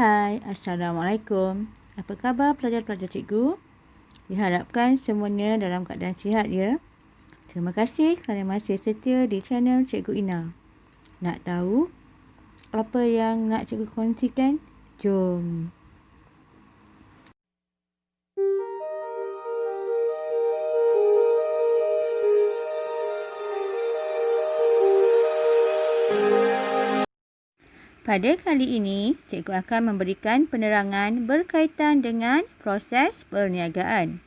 Hai, Assalamualaikum. Apa khabar pelajar-pelajar cikgu? Diharapkan semuanya dalam keadaan sihat ya. Terima kasih kerana masih setia di channel Cikgu Ina. Nak tahu apa yang nak cikgu kongsikan? Jom. Pada kali ini, cikgu akan memberikan penerangan berkaitan dengan proses perniagaan.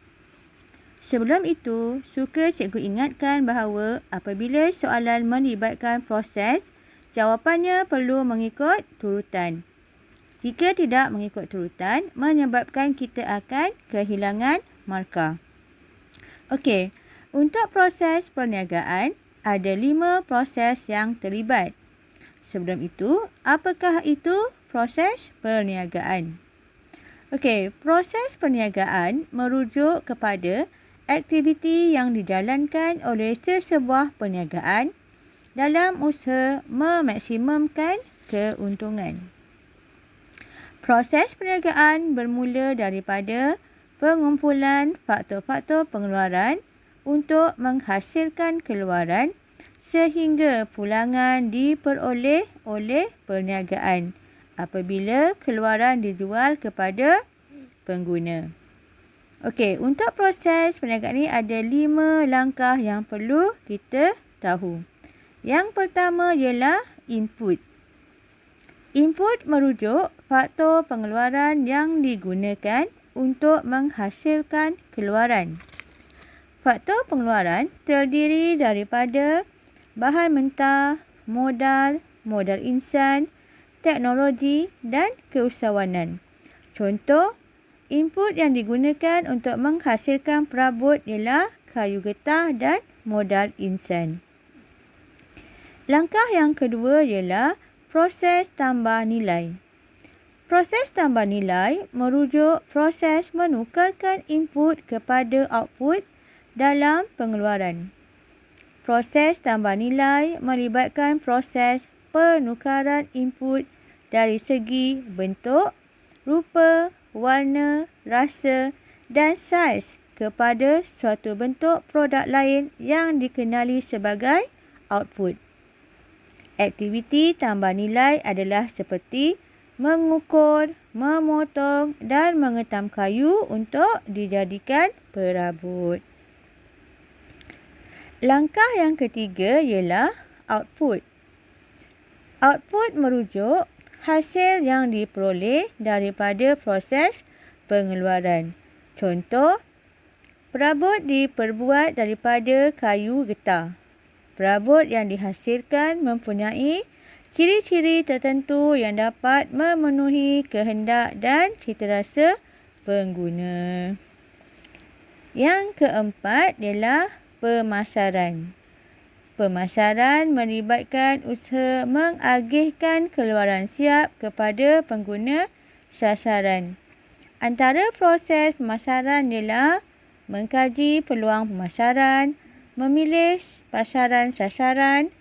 Sebelum itu, suka cikgu ingatkan bahawa apabila soalan melibatkan proses, jawapannya perlu mengikut turutan. Jika tidak mengikut turutan, menyebabkan kita akan kehilangan markah. Okey, untuk proses perniagaan, ada 5 proses yang terlibat. Sebelum itu, apakah itu proses perniagaan? Okey, proses perniagaan merujuk kepada aktiviti yang dijalankan oleh sesebuah perniagaan dalam usaha memaksimumkan keuntungan. Proses perniagaan bermula daripada pengumpulan faktor-faktor pengeluaran untuk menghasilkan keluaran sehingga pulangan diperoleh oleh perniagaan apabila keluaran dijual kepada pengguna. Okey, untuk proses perniagaan ini ada 5 langkah yang perlu kita tahu. Yang pertama ialah input. Input merujuk faktor pengeluaran yang digunakan untuk menghasilkan keluaran. Faktor pengeluaran terdiri daripada bahan mentah, modal insan, teknologi dan keusahawanan. Contoh, input yang digunakan untuk menghasilkan perabot ialah kayu getah dan modal insan. Langkah yang kedua ialah proses tambah nilai. Proses tambah nilai merujuk proses menukarkan input kepada output dalam pengeluaran. Proses tambah nilai melibatkan proses penukaran input dari segi bentuk, rupa, warna, rasa dan saiz kepada suatu bentuk produk lain yang dikenali sebagai output. Aktiviti tambah nilai adalah seperti mengukur, memotong dan mengetam kayu untuk dijadikan perabot. Langkah yang ketiga ialah output. Output merujuk hasil yang diperoleh daripada proses pengeluaran. Contoh, perabot diperbuat daripada kayu getah. Perabot yang dihasilkan mempunyai ciri-ciri tertentu yang dapat memenuhi kehendak dan citarasa pengguna. Yang keempat ialah pemasaran. Pemasaran melibatkan usaha mengagihkan keluaran siap kepada pengguna sasaran. Antara proses pemasaran ialah mengkaji peluang pemasaran, memilih pasaran sasaran,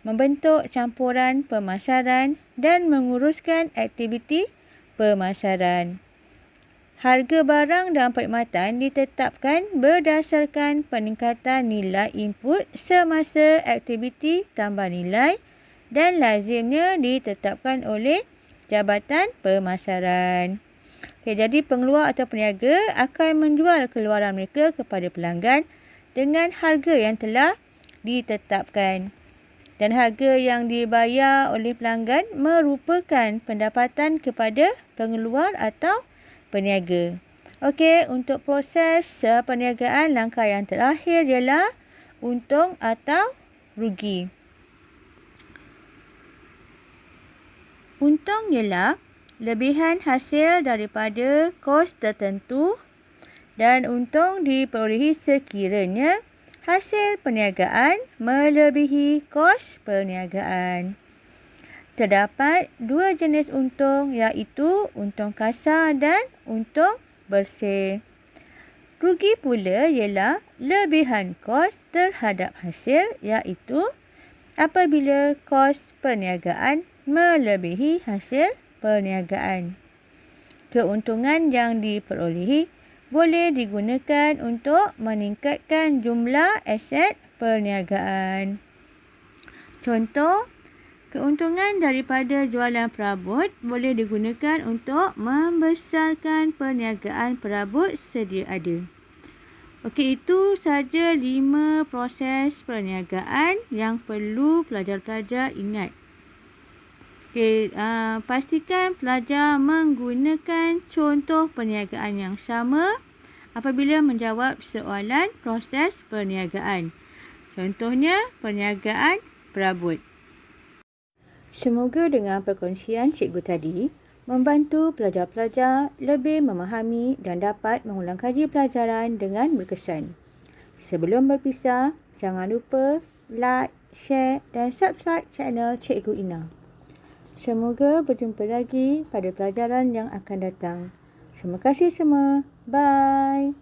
membentuk campuran pemasaran dan menguruskan aktiviti pemasaran. Harga barang dan perkhidmatan ditetapkan berdasarkan peningkatan nilai input semasa aktiviti tambah nilai dan lazimnya ditetapkan oleh Jabatan Pemasaran. Okay, jadi pengeluar atau peniaga akan menjual keluaran mereka kepada pelanggan dengan harga yang telah ditetapkan. Dan harga yang dibayar oleh pelanggan merupakan pendapatan kepada pengeluar atau peniaga. Okey, untuk proses perniagaan, langkah yang terakhir ialah untung atau rugi. Untung ialah lebihan hasil daripada kos tertentu dan untung diperolehi sekiranya hasil perniagaan melebihi kos perniagaan. Terdapat 2 jenis untung iaitu untung kasar dan untung bersih. Rugi pula ialah lebihan kos terhadap hasil iaitu apabila kos perniagaan melebihi hasil perniagaan. Keuntungan yang diperolehi boleh digunakan untuk meningkatkan jumlah aset perniagaan. Contoh, keuntungan daripada jualan perabot boleh digunakan untuk membesarkan perniagaan perabot sedia ada. Okey, itu saja 5 proses perniagaan yang perlu pelajar-pelajar ingat. Okey, pastikan pelajar menggunakan contoh perniagaan yang sama apabila menjawab soalan proses perniagaan. Contohnya, perniagaan perabot. Semoga dengan perkongsian cikgu tadi membantu pelajar-pelajar lebih memahami dan dapat mengulang kaji pelajaran dengan berkesan. Sebelum berpisah, jangan lupa like, share dan subscribe channel Cikgu Ina. Semoga berjumpa lagi pada pelajaran yang akan datang. Terima kasih semua. Bye.